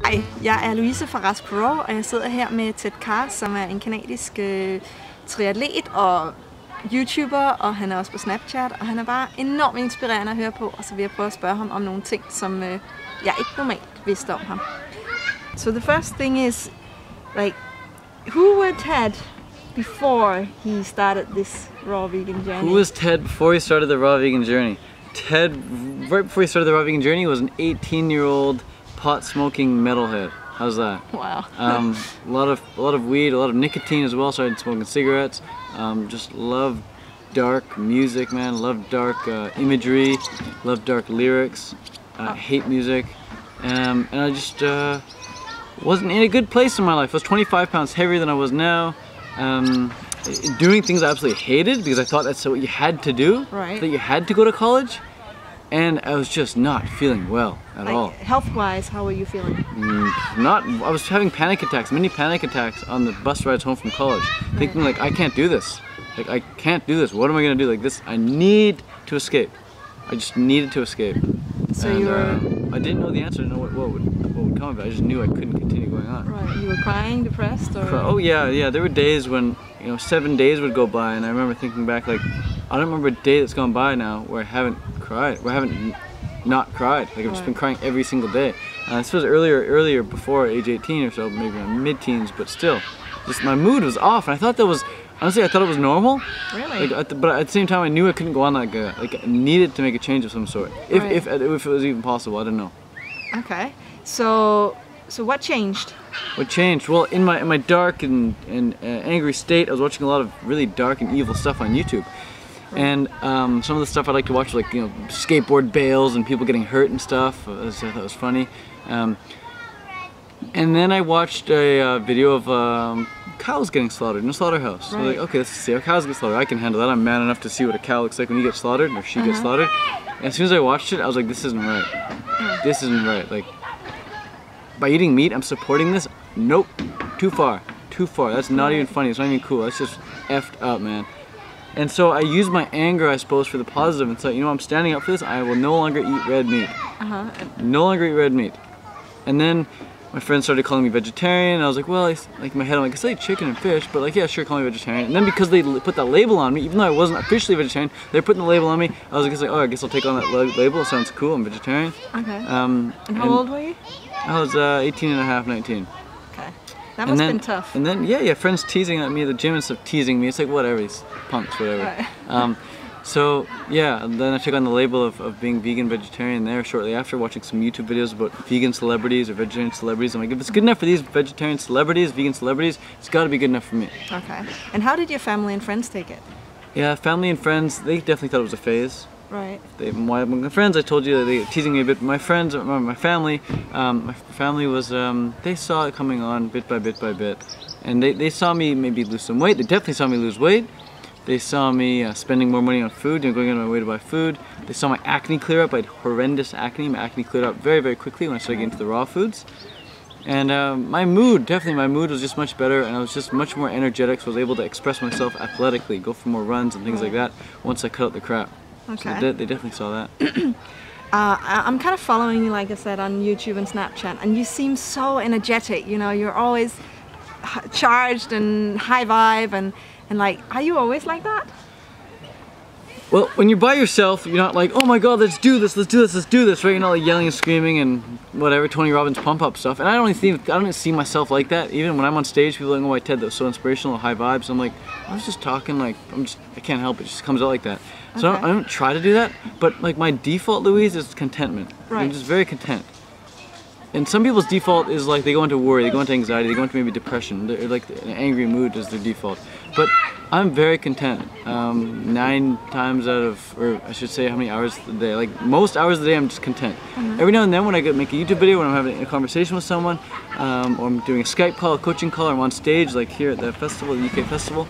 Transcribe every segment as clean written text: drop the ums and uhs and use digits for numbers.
Hej, jeg er Louise fra Rask, og jeg sidder her med Carr, som er en kanadisk triathlet og YouTuber, og han er også på Snapchat, og han er bare enormt inspirerende at høre på, og så vil jeg prøve at spørge ham om nogle ting, som jeg ikke normalt vidste om ham. So the first thing is, like, who was Ted before he started this raw vegan journey? Who was Ted before he started the raw vegan journey? Ted, right before he started the raw vegan journey, was an 18-year-old pot-smoking metalhead. How's that? Wow. A lot of weed, a lot of nicotine as well. Started smoking cigarettes. Just loved dark music, man. Loved dark imagery. Loved dark lyrics. Hate music. And I just wasn't in a good place in my life. I was 25 pounds heavier than I was now. Doing things I absolutely hated because I thought that's what you had to do. Right. That you had to go to college. And I was just not feeling well at all. Health-wise, how were you feeling? I was having panic attacks, mini panic attacks on the bus rides home from college. Right. Thinking like, I can't do this. Like, I can't do this. What am I gonna do? Like this, I need to escape. I just needed to escape. So and, you were... I didn't know the answer, I didn't know what would come of it. I just knew I couldn't continue going on. Right, you were crying, depressed, or...? Oh yeah. There were days when, 7 days would go by, and I remember thinking back, like, I don't remember a day that's gone by now where I haven't cried, where I haven't not cried. Like I've just been crying every single day. This was earlier before age 18 or so, maybe mid-teens, but still, just my mood was off, and I thought that was, honestly, I thought it was normal. Really? But at the same time, I knew I couldn't go on like that. Like I needed to make a change of some sort, if it was even possible. I don't know. Okay. So what changed? What changed? Well, in my dark and angry state, I was watching a lot of really dark and evil stuff on YouTube. And some of the stuff I like to watch, like skateboard bales and people getting hurt and stuff. I thought it was funny. And then I watched a video of cows getting slaughtered in a slaughterhouse. So I was like, okay, let's see how cows get slaughtered. I can handle that. I'm man enough to see what a cow looks like when he gets slaughtered or she gets slaughtered. And as soon as I watched it, I was like, this isn't right. This isn't right. Like, by eating meat, I'm supporting this? Nope. Too far. Too far. That's not even funny. It's not even cool. That's just effed up, man. And so I used my anger, I suppose, for the positive and said, I'm standing up for this. I will no longer eat red meat. No longer eat red meat. And then my friends started calling me vegetarian. And I was like, well, like in my head, I'm like, I still eat chicken and fish, but like, yeah, sure, call me vegetarian. And then because they put that label on me, even though I wasn't officially vegetarian, they're putting the label on me. I was like, oh, I guess I'll take on that label. It sounds cool. I'm vegetarian. Okay. And how old were you? I was 18 and a half, 19. Okay. That must have been tough. And then, yeah, friends teasing at me at the gym and stuff, teasing me. It's like, whatever, these punks, whatever. Right. So, yeah, then I took on the label of being vegan, vegetarian there shortly after, watching some YouTube videos about vegan celebrities or vegetarian celebrities. I'm like, if it's good enough for these vegetarian celebrities, vegan celebrities, it's got to be good enough for me. Okay. And how did your family and friends take it? Yeah, family and friends, they definitely thought it was a phase. Right. My friends, I told you, they were teasing me a bit. My friends, my family was, they saw it coming on bit by bit by bit. And they saw me maybe lose some weight. They definitely saw me lose weight. They saw me spending more money on food, going out of my way to buy food. They saw my acne clear up. I had horrendous acne. My acne cleared up very, very quickly when I started getting into the raw foods. And my mood was just much better, and I was just much more energetic, so I was able to express myself athletically, go for more runs and things like that once I cut out the crap. Okay. So they definitely saw that. I'm kind of following you, like I said, on YouTube and Snapchat, and you seem so energetic. You're always charged and high vibe, and like, are you always like that? Well, when you're by yourself, you're not like, oh my god, let's do this, right? You're not like yelling and screaming and whatever, Tony Robbins pump up stuff. And I don't see myself like that. Even when I'm on stage, people are like, oh, my Ted, that was so inspirational, high vibes. I'm like, I was just talking, like, I can't help it, just comes out like that. So I don't try to do that, but like my default, Louise, is contentment. Right. I'm just very content. And some people's default is like they go into worry, they go into anxiety, they go into maybe depression. They're like an angry mood is their default. But I'm very content. 9 times out of, or I should say how many hours a day, like most hours of the day I'm just content. Every now and then when I make a YouTube video, when I'm having a conversation with someone, or I'm doing a Skype call, a coaching call, or I'm on stage like here at the festival, the UK festival,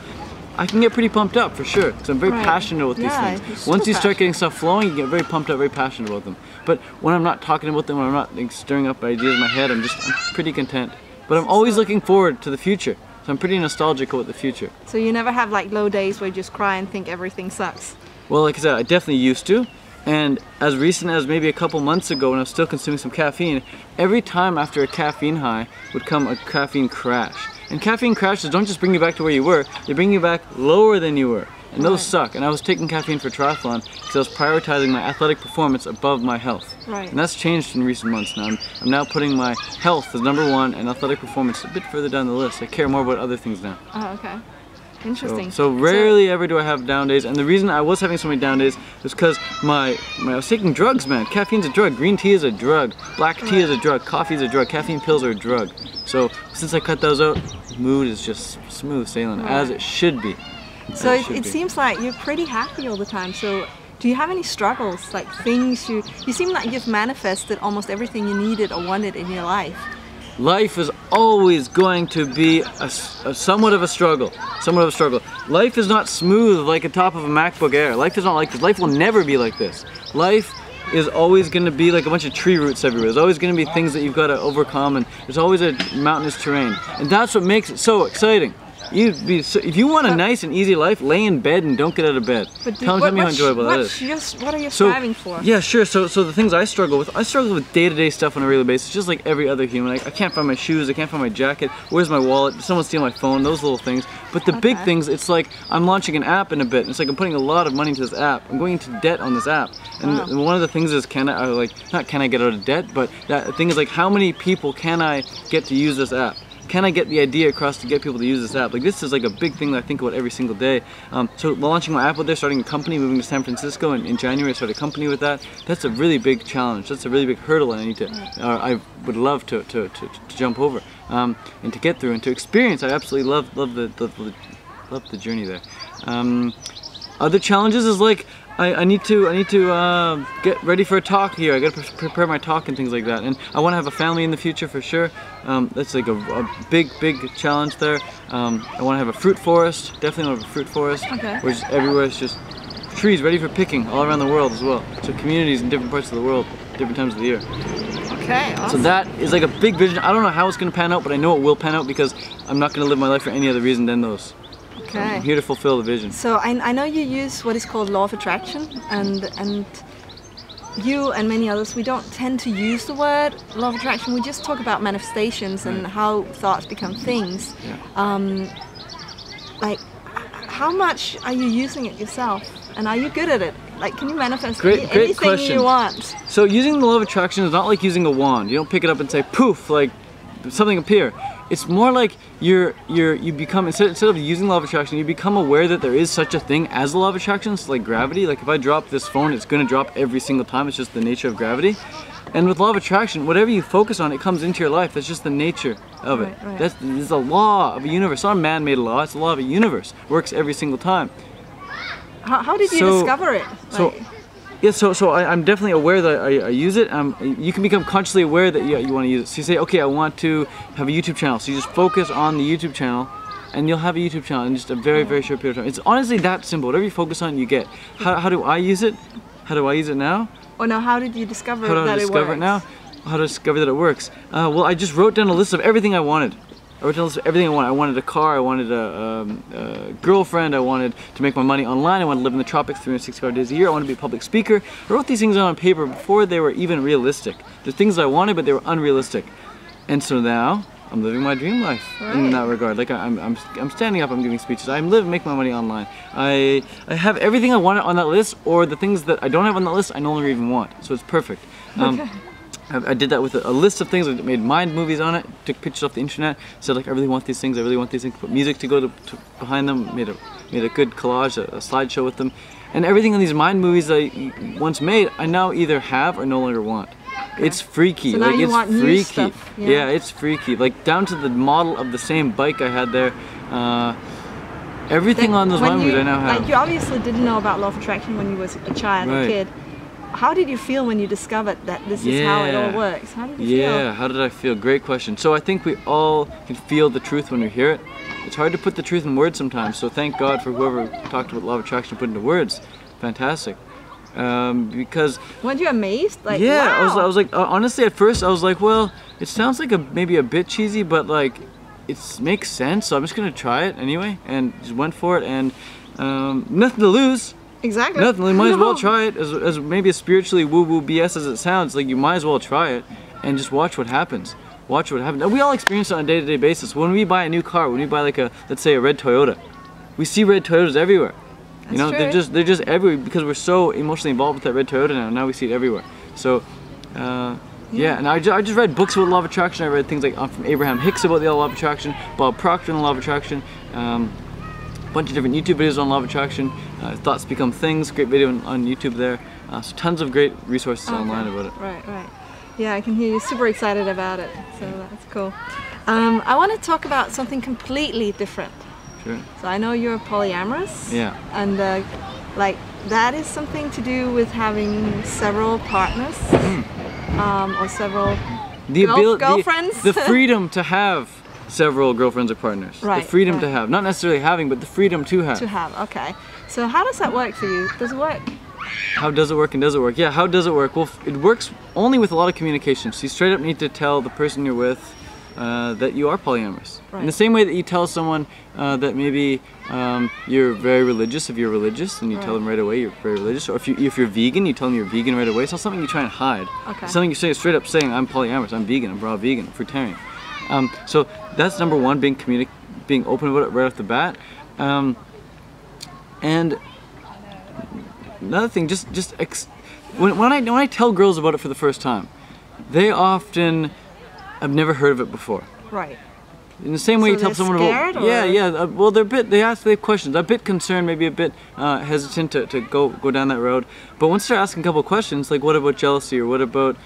I can get pretty pumped up for sure, because I'm very passionate about these things. Once you start getting stuff flowing, you get very pumped up, very passionate about them. But when I'm not talking about them, when I'm not like, stirring up ideas in my head, I'm pretty content. But I'm always looking forward to the future. So I'm pretty nostalgic about the future. So you never have like low days where you just cry and think everything sucks? Well, like I said, I definitely used to. And as recent as maybe a couple months ago when I was still consuming some caffeine, every time after a caffeine high would come a caffeine crash. And caffeine crashes don't just bring you back to where you were, they bring you back lower than you were. And those suck. And I was taking caffeine for triathlon because I was prioritizing my athletic performance above my health. Right. And that's changed in recent months now. I'm now putting my health as #1 and athletic performance a bit further down the list. I care more about other things now. Oh, okay. Interesting. So rarely ever do I have down days, and the reason I was having so many down days was because I was taking drugs, man. Caffeine's a drug, green tea is a drug, black tea is a drug, coffee is a drug, caffeine pills are a drug. So since I cut those out, mood is just smooth sailing, as it should be. So it seems like you're pretty happy all the time. So do you have any struggles, like things you seem like you've manifested almost everything you needed or wanted in your life? Life is always going to be a somewhat of a struggle. Life is not smooth like the top of a MacBook Air. Life is not like this. Life will never be like this. Life is always going to be like a bunch of tree roots everywhere. There's always going to be things that you've got to overcome, and there's always a mountainous terrain. And that's what makes it so exciting. If you want a nice and easy life, lay in bed and don't get out of bed. Tell me how enjoyable that is. What are you striving for? Yeah, sure. So the things I struggle with day-to-day stuff on a regular basis, just like every other human. I can't find my shoes, I can't find my jacket. Where's my wallet? Did someone steal my phone? Those little things. But the big things, it's like I'm launching an app in a bit. It's like I'm putting a lot of money into this app. I'm going into debt on this app. And one of the things is, not can I get out of debt, but that thing is like, how many people can I get to use this app? Can I get the idea across to get people to use this app? Like, this is like a big thing that I think about every single day. So launching my app out there, starting a company, moving to San Francisco, and in January I started a company with that. That's a really big challenge. That's a really big hurdle that I would love to jump over and to get through and to experience. I absolutely love the journey there. Other challenges is like, I need to get ready for a talk here. I got to prepare my talk and things like that. And I want to have a family in the future for sure. That's like a big challenge there. I want to have a fruit forest. Definitely want to have a fruit forest. Okay. Where just everywhere it's just trees ready for picking all around the world as well. So communities in different parts of the world, different times of the year. Okay, awesome. So that is like a big vision. I don't know how it's going to pan out, but I know it will pan out because I'm not going to live my life for any other reason than those. Okay. I'm here to fulfill the vision. So I know you use what is called law of attraction, and you and many others, we don't tend to use the word law of attraction. We just talk about manifestations and how thoughts become things. Yeah. Like, how much are you using it yourself? And are you good at it? Like, can you manifest anything question. you want? So using the law of attraction is not like using a wand. You don't pick it up and say poof, like something appear. It's more like you become, instead of using law of attraction, you become aware that there is such a thing as the law of attraction. It's like gravity. Like if I drop this phone, it's going to drop every single time. It's just the nature of gravity. And with law of attraction, whatever you focus on, it comes into your life. That's just the nature of it. Right. That's a law of a universe. It's not a man-made law. It's a law of a universe. It works every single time. How did you discover it? Yeah, so I'm definitely aware that I use it. You can become consciously aware that you want to use it. So you say, okay, I want to have a YouTube channel. So you just focus on the YouTube channel, and you'll have a YouTube channel in just a very short period of time. It's honestly that simple. Whatever you focus on, you get. How do I use it? How do I use it now? Oh no, how did you discover that it works? How do I discover it now? How do I discover that it works? Well, I just wrote down a list of everything I wanted. I wrote down a list of everything I wanted. I wanted a car, I wanted a girlfriend, I wanted to make my money online, I wanted to live in the tropics 365 days a year, I wanted to be a public speaker. I wrote these things down on paper before they were even realistic. The things I wanted, but they were unrealistic. And so now, I'm living my dream life in that regard. Like I'm standing up, I'm giving speeches, I'm making my money online. I have everything I wanted on that list, or the things that I don't have on that list, I no longer even want. So it's perfect. I did that with a list of things. I made mind movies on it, took pictures off the internet, said like I really want these things, I really want these things, put music to go behind them, made a good collage, a slideshow with them. And everything in these mind movies I once made, I now either have or no longer want. Okay. It's freaky. So now like you it's want freaky. New stuff. Yeah, it's freaky. Like down to the model of the same bike I had there. Everything on those mind movies I now have. Like you obviously didn't know about law of attraction when you was a child or kid. How did you feel when you discovered that this is how it all works? How did you feel? Yeah, how did I feel? Great question. So I think we all can feel the truth when we hear it. It's hard to put the truth in words sometimes, so thank God for whoever talked about law of attraction and put it into words. Fantastic. Because... Weren't you amazed? Like, yeah, wow. I was like, honestly at first I was like, well, it sounds like maybe a bit cheesy, but like, it makes sense, so I'm just going to try it anyway, and just went for it, and nothing to lose. Exactly. Nothing. You might as well try it. As maybe as spiritually woo-woo BS as it sounds, like you might as well try it and just watch what happens. Watch what happens. Now, we all experience it on a day-to-day basis. When we buy a new car, when we buy like let's say a red Toyota, we see red Toyotas everywhere. That's you know, true. they're just everywhere because we're so emotionally involved with that red Toyota now. Now we see it everywhere. So, yeah. And I just read books about law of attraction. I read things like from Abraham Hicks about the law of attraction, Bob Proctor on the law of attraction, a bunch of different YouTube videos on law of attraction. Thoughts Become Things, great video on YouTube there. So tons of great resources online about it. Right. Yeah, I can hear you super excited about it. So that's cool. I want to talk about something completely different. Sure. So I know you're polyamorous. Yeah. And like that is something to do with having several partners or several girlfriends. The freedom to have several girlfriends or partners. Right. The freedom to have, not necessarily having, but the freedom to have. Okay. So how does that work for you? Does it work? How does it work and does it work? Yeah, how does it work? Well, it works only with a lot of communication. So you straight up need to tell the person you're with that you are polyamorous. Right. In the same way that you tell someone that maybe you're very religious, if you're religious, and you tell them right away you're very religious. Or if you're vegan, you tell them you're vegan right away. It's not something you try and hide. Okay. It's something you say straight up saying, I'm polyamorous, I'm vegan, I'm raw vegan, I'm fruitarian. So that's number one, being open about it right off the bat. And another thing, when I tell girls about it for the first time, they often have never heard of it before. Right. In the same way So you tell they're someone scared, about, or? well they have questions, a bit concerned, maybe a bit hesitant to go down that road. But once they're asking a couple of questions, like what about jealousy, or what about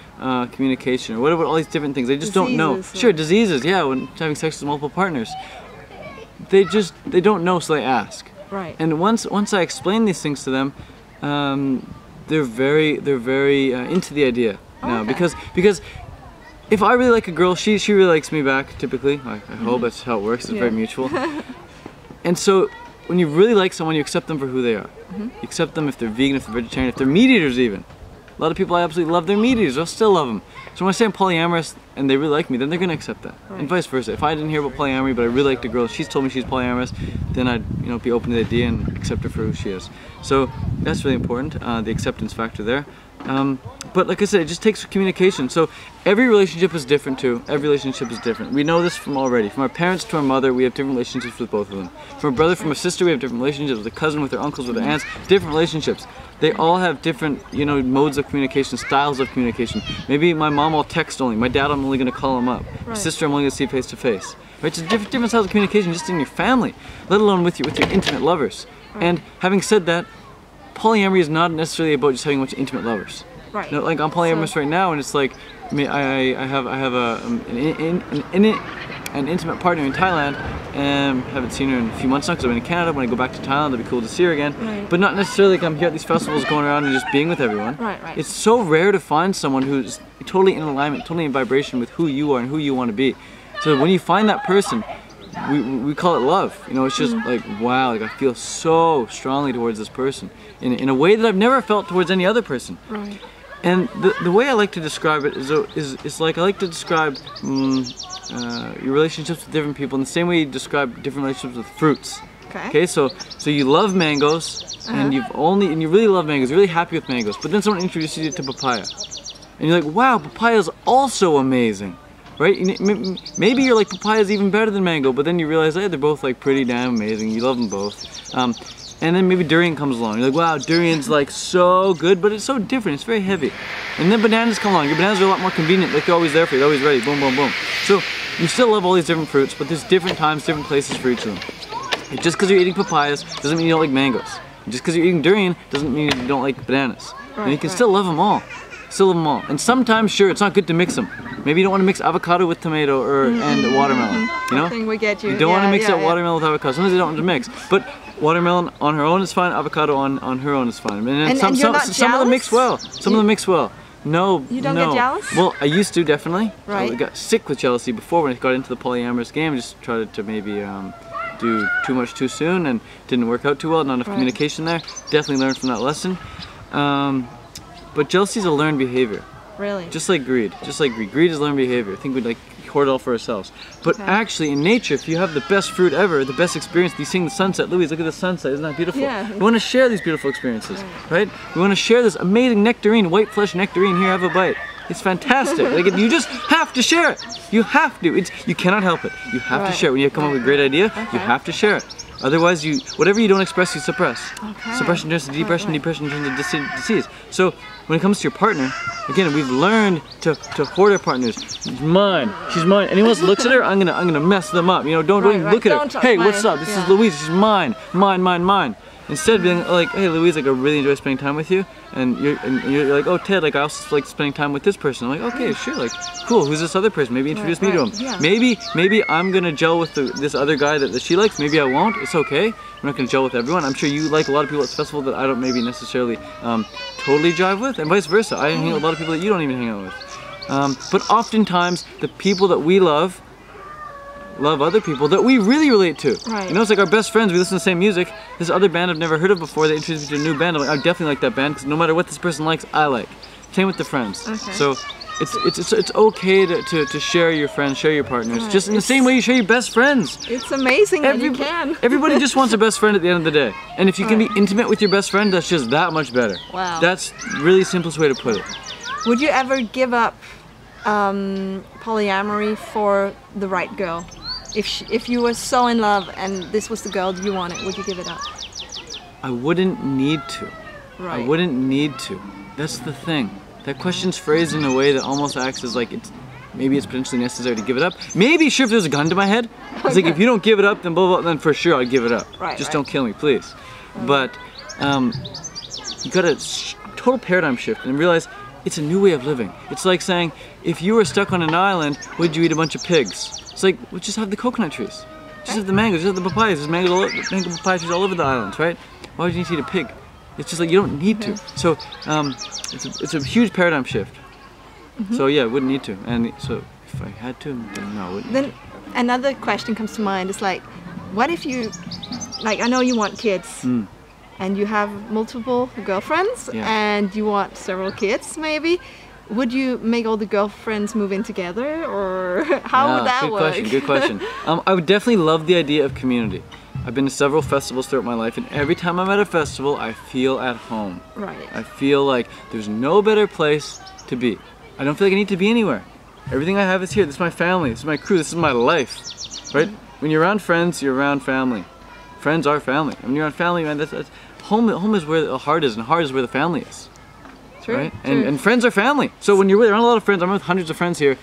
communication, or what about all these different things, they just don't know. Sure, diseases, yeah, when having sex with multiple partners, they don't know, so they ask. Right. And once I explain these things to them, they're very into the idea now, because if I really like a girl, she really likes me back, typically. I hope that's how it works. It's very mutual. And so when you really like someone, you accept them for who they are. You accept them if they're vegan, if they're vegetarian, if they're meat eaters even. A lot of people, I absolutely love their meat eaters. I'll still love them. So when I say I'm polyamorous and they really like me, then they're going to accept that. Right. And vice versa. If I didn't hear about polyamory, but I really liked a girl, she's told me she's polyamorous, then I'd be open to the idea and accept her for who she is. So that's really important, the acceptance factor there. But like I said, it just takes communication. So every relationship is different too. Every relationship is different. We know this from already. From our parents to our mother, we have different relationships with both of them. From a brother, from a sister, we have different relationships. With a cousin, with their uncles, with their aunts, different relationships. They all have different, modes of communication, styles of communication. Maybe my mom will text only. My dad, I'm only going to call him up. My sister, I'm only going to see face to face. Right? It's different styles of communication just in your family, let alone with your intimate lovers. And having said that, polyamory is not necessarily about just having a bunch of intimate lovers. Right. Like I'm polyamorous right now, and it's like I have an intimate partner in Thailand, and haven't seen her in a few months now because I've been in Canada. When I go back to Thailand, it'll be cool to see her again. Right. But not necessarily like I'm here at these festivals going around and just being with everyone. Right. It's so rare to find someone who's totally in alignment, totally in vibration with who you are and who you want to be. So when you find that person, we call it love. It's just like, wow, like I feel so strongly towards this person in a way that I've never felt towards any other person. Right. And the way I like to describe it is like I like to describe your relationships with different people in the same way you describe different relationships with fruits. Okay. So you love mangoes, and you really love mangoes. You're really happy with mangoes, but then someone introduces you to papaya, and you're like, wow, papaya is also amazing. Right? Maybe you're like, papaya's even better than mango, but then you realize, hey, they're both like pretty damn amazing. You love them both. And then maybe durian comes along. You're like, wow, durian's like so good, but it's so different. It's very heavy. And then bananas come along. Your bananas are a lot more convenient. Like they're always there for you. They're always ready. Boom, boom, boom. So you still love all these different fruits, but there's different times, different places for each of them. And just because you're eating papayas doesn't mean you don't like mangoes. And just because you're eating durian doesn't mean you don't like bananas. And you can still love them all. Still love them all. And sometimes, sure, it's not good to mix them. Maybe you don't want to mix avocado with tomato and watermelon. I think we get you. You don't want to mix that watermelon with avocado. Sometimes you don't want to mix. But watermelon on her own is fine. Avocado on her own is fine. And then some of them mix well. Some of them mix well. No, you don't get jealous? Well, I used to, definitely. Right. I got sick with jealousy before when I got into the polyamorous game. I just tried to maybe do too much too soon and didn't work out too well. Not enough communication there. Definitely learned from that lesson. But jealousy is a learned behavior. Really? Just like greed. Just like greed. Greed is learned behavior. I think we'd like hoard it all for ourselves. But actually, in nature, if you have the best fruit ever, the best experience, you seeing the sunset. Louise, look at the sunset. Isn't that beautiful? Yeah. We want to share these beautiful experiences, right? We want to share this amazing nectarine, white flesh nectarine. Here, have a bite. It's fantastic. Like, you just have to share it. You have to. You cannot help it. You have to share it. When you come up with a great idea, you have to share it. Otherwise, whatever you don't express, you suppress. Suppression turns to depression, depression turns to disease. So when it comes to your partner, again, we've learned to hoard our partners. She's mine. She's mine. Anyone else looks at her, I'm gonna mess them up. You know, don't even look at her. Hey, what's up? This is Louise. She's mine. Mine. Instead of being like, hey Louise, like I really enjoy spending time with you, and you're like, oh Ted, like I also like spending time with this person. I'm like, okay, sure, like cool. Who's this other person? Maybe introduce me to him. Yeah. Maybe I'm gonna gel with this other guy that she likes. Maybe I won't. It's okay. I'm not gonna gel with everyone. I'm sure you like a lot of people at this festival that I don't maybe necessarily totally jive with, and vice versa. I hang out with a lot of people that you don't even hang out with. But oftentimes the people that we love other people that we really relate to. Right. You know, it's like our best friends, we listen to the same music. This other band I've never heard of before, they introduced me to a new band. I'm like, I definitely like that band because no matter what this person likes, I like. Same with the friends. Okay. So it's okay to share your friends, share your partners, just in the same way you share your best friends. It's amazing that you can. Everybody just wants a best friend at the end of the day. And if you can be intimate with your best friend, that's just that much better. Wow. That's really the simplest way to put it. Would you ever give up polyamory for the right girl? If you were so in love and this was the girl you wanted, would you give it up? I wouldn't need to. Right. I wouldn't need to. That's the thing. That question's phrased in a way that almost acts as like maybe it's potentially necessary to give it up. Maybe sure if there's a gun to my head. It's like if you don't give it up, then blah blah. Then for sure I'd give it up. Right. Just don't kill me, please. But you got a total paradigm shift and realize it's a new way of living. It's like saying if you were stuck on an island, would you eat a bunch of pigs? It's like, we'll just have the coconut trees. Just have the mangoes, just have the papayas. There's mango papaya trees all over the islands, right? Why would you need to eat a pig? It's just like, you don't need to. So, it's a huge paradigm shift. So yeah, I wouldn't need to. And so, if I had to, then no, I wouldn't. Then another question comes to mind. It's like, what if you, like I know you want kids. And you have multiple girlfriends and you want several kids maybe. Would you make all the girlfriends move in together, or how would that work? Good question. I would definitely love the idea of community. I've been to several festivals throughout my life, and every time I'm at a festival, I feel at home. Right. I feel like there's no better place to be. I don't feel like I need to be anywhere. Everything I have is here. This is my family. This is my crew. This is my life. Right? When you're around friends, you're around family. Friends are family. When you're around family, man, that's home. Home is where the heart is, and heart is where the family is. True, right? true. And friends are family. So when you're around a lot of friends, I'm with hundreds of friends here.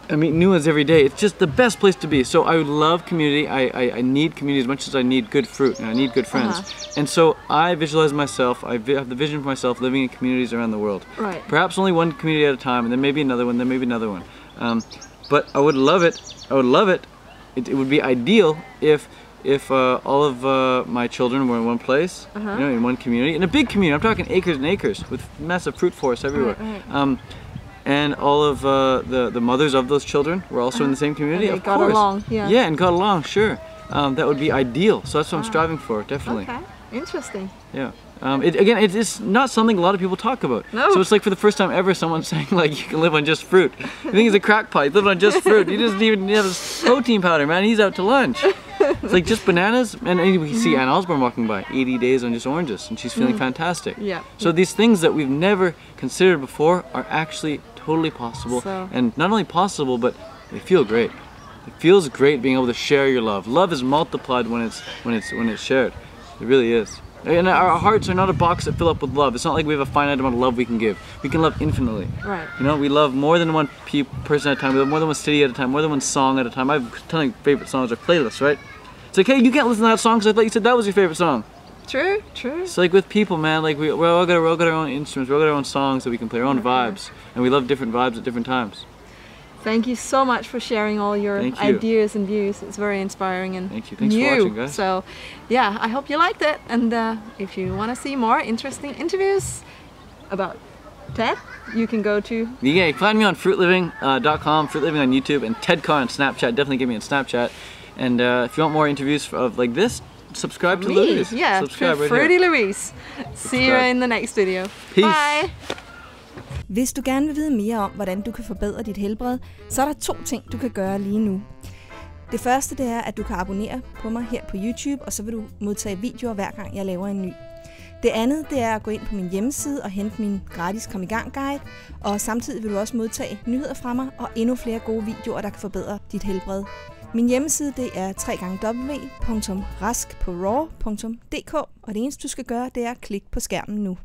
I meet new ones every day. It's just the best place to be. So I would love community. I need community as much as I need good fruit and I need good friends. And so I visualize myself, I have the vision for myself living in communities around the world. Right. Perhaps only one community at a time, and then maybe another one, then maybe another one. But I would love it. I would love it. It would be ideal if all of my children were in one place, you know, in one community, in a big community. I'm talking acres and acres with massive fruit forests everywhere. Right. And all of the mothers of those children were also in the same community. And they of got course. along, yeah. Yeah, and got along, sure. That would be ideal. So that's what I'm striving for, definitely. Okay, interesting. Yeah. It's not something a lot of people talk about. No. So it's like for the first time ever, someone's saying like you can live on just fruit. You think he's a crackpot? You live on just fruit. He doesn't even have his protein powder, man. He's out to lunch. It's like just bananas, and we see Ann Osborne walking by, 80 days on just oranges, and she's feeling fantastic. Yeah. So these things that we've never considered before are actually totally possible, and not only possible, but they feel great. It feels great being able to share your love. Love is multiplied when it's shared. It really is. And our hearts are not a box that fill up with love. It's not like we have a finite amount of love we can give. We can love infinitely. Right. You know, we love more than one person at a time. We love more than one city at a time. More than one song at a time. I have a ton of favorite songs or playlists, right? It's like, hey, you can't listen to that song because I thought you said that was your favorite song. True, true. It's like with people, man. Like we all got our own instruments. We all got our own songs that we can play, our own vibes, and we love different vibes at different times. Thank you so much for sharing all your ideas and views. It's very inspiring and Thank you. Thanks for watching, guys. So, yeah, I hope you liked it. And if you want to see more interesting interviews about Ted, you can go to... Yeah, you can find me on fruitliving.com, fruitliving on YouTube, and Ted Carr on Snapchat. Definitely get me on Snapchat. And if you want more interviews of like this, subscribe to Louise. Yeah, subscribe right Fruity here. Louise. See you in the next video. Peace. Bye. Hvis du gerne vil vide mere om, hvordan du kan forbedre dit helbred, så er der 2 ting, du kan gøre lige nu. Det første det er, at du kan abonnere på mig her på YouTube, og så vil du modtage videoer hver gang jeg laver en ny. Det andet det er at gå ind på min hjemmeside og hente min gratis Kom i gang guide, og samtidig vil du også modtage nyheder fra mig og endnu flere gode videoer, der kan forbedre dit helbred. Min hjemmeside det er www.raskpåraw.dk, og det eneste du skal gøre det er at klikke på skærmen nu.